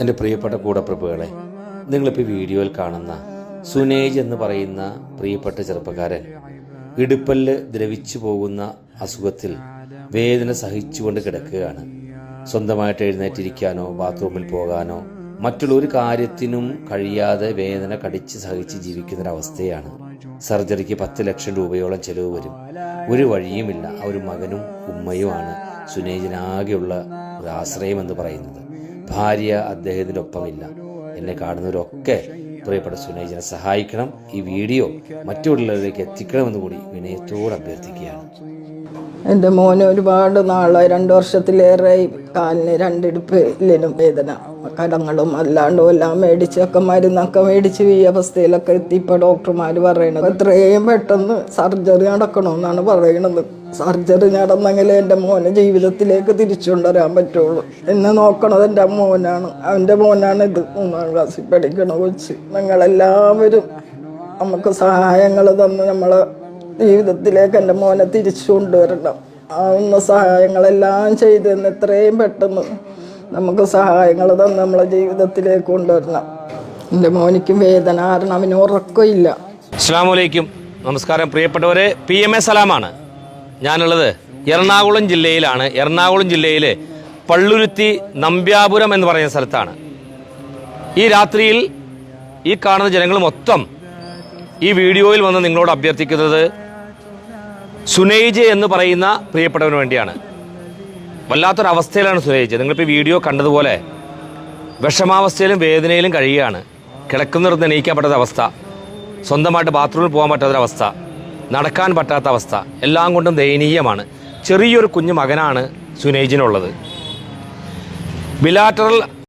എൻ്റെ പ്രിയപ്പെട്ട കൂടപ്പിറപ്പുകളെ, നിങ്ങളിപ്പോൾ വീഡിയോയിൽ കാണുന്ന സുനേജ് എന്ന് പറയുന്ന പ്രിയപ്പെട്ട ചെറുപ്പക്കാരൻ ഇടുപ്പല്ല് ദ്രവിച്ചു പോകുന്ന അസുഖത്തിൽ വേദന സഹിച്ചുകൊണ്ട് കിടക്കുകയാണ്. സ്വന്തമായിട്ട് എഴുന്നേറ്റിരിക്കാനോ ബാത്റൂമിൽ പോകാനോ മറ്റുള്ള ഒരു കാര്യത്തിനും കഴിയാതെ വേദന കടിച്ച് സഹിച്ച് ജീവിക്കുന്നൊരവസ്ഥയാണ്. സർജറിക്ക് 10 ലക്ഷം രൂപയോളം ചെലവ് വരും. ഒരു വഴിയുമില്ല. ആ ഒരു മകനും ഉമ്മയുമാണ് സുനേജിനാകെയുള്ള ഒരു ആശ്രയം എന്ന് പറയുന്നത്. ഭാര്യ അദ്ദേഹത്തിൻ്റെ ഒപ്പമില്ല. എന്നെ കാണുന്നവരൊക്കെ പ്രിയപ്പെട്ട സുനേജിനെ സഹായിക്കണം. ഈ വീഡിയോ മറ്റുള്ളവരിലേക്ക് എത്തിക്കണമെന്ന് കൂടി വിനയത്തോട് അഭ്യർത്ഥിക്കുകയാണ്. എൻ്റെ മോന് ഒരുപാട് നാളായി, 2 വർഷത്തിലേറെയായി കാലിന് 2 ഇടുപ്പിലും വേദന, കടങ്ങളും അല്ലാണ്ടും എല്ലാം മേടിച്ചൊക്കെ മരുന്നൊക്കെ മേടിച്ച് ഈ അവസ്ഥയിലൊക്കെ എത്തി. ഇപ്പോൾ ഡോക്ടർമാർ പറയണത് എത്രയും പെട്ടെന്ന് സർജറി നടക്കണമെന്നാണ് പറയണത്. സർജറി നടന്നെങ്കിലേ എൻ്റെ മോനെ ജീവിതത്തിലേക്ക് തിരിച്ചുകൊണ്ടുവരാൻ പറ്റുള്ളൂ. എന്നെ നോക്കണത് എൻ്റെ മോനാണ്. അവൻ്റെ മോനാണിത്. 3ാം ക്ലാസ്സിൽ പഠിക്കണ കൊച്ച്. നിങ്ങളെല്ലാവരും നമുക്ക് സഹായങ്ങൾ തന്ന് നമ്മളെ ജീവിതത്തിലേക്ക് എൻ്റെ മോനെ തിരിച്ചു കൊണ്ടുവരണം. ആവുന്ന സഹായങ്ങളെല്ലാം ചെയ്തെന്ന് എത്രയും പെട്ടെന്ന് നമുക്ക് സഹായങ്ങൾ തന്ന് നമ്മളെ ജീവിതത്തിലേക്ക് കൊണ്ടുവരണം. എൻ്റെ മോനിക്ക് വേദന കാരണം അവന് ഉറക്കമില്ല. അസ്സലാമു അലൈക്കും, നമസ്കാരം പ്രിയപ്പെട്ടവരെ. PMA സലാമാണ്. ഞാനുള്ളത് എറണാകുളം ജില്ലയിലാണ്. എറണാകുളം ജില്ലയിലെ പള്ളുരുത്തി നമ്പ്യാപുരം എന്ന് പറയുന്ന സ്ഥലത്താണ്. ഈ രാത്രിയിൽ ഈ കാണുന്ന ജനങ്ങൾ മൊത്തം ഈ വീഡിയോയിൽ വന്ന് നിങ്ങളോട് അഭ്യർത്ഥിക്കുന്നത് സുനൈജ് എന്ന് പറയുന്ന പ്രിയപ്പെട്ടവന് വേണ്ടിയാണ്. വല്ലാത്തൊരവസ്ഥയിലാണ് സുനൈജ്. നിങ്ങളിപ്പോൾ വീഡിയോ കണ്ടതുപോലെ വിഷമാവസ്ഥയിലും വേദനയിലും കഴിയുകയാണ്. കിടക്കുന്നിടത്ത് എണീക്കാൻ പറ്റാത്ത അവസ്ഥ, സ്വന്തമായിട്ട് ബാത്റൂമിൽ പോകാൻ പറ്റാത്തൊരവസ്ഥ, നടക്കാൻ പറ്റാത്ത അവസ്ഥ, എല്ലാം കൊണ്ടും ദയനീയമാണ്. ചെറിയൊരു കുഞ്ഞു മകനാണ് സുനൈജിനുള്ളത്. ബിലാറ്ററൽ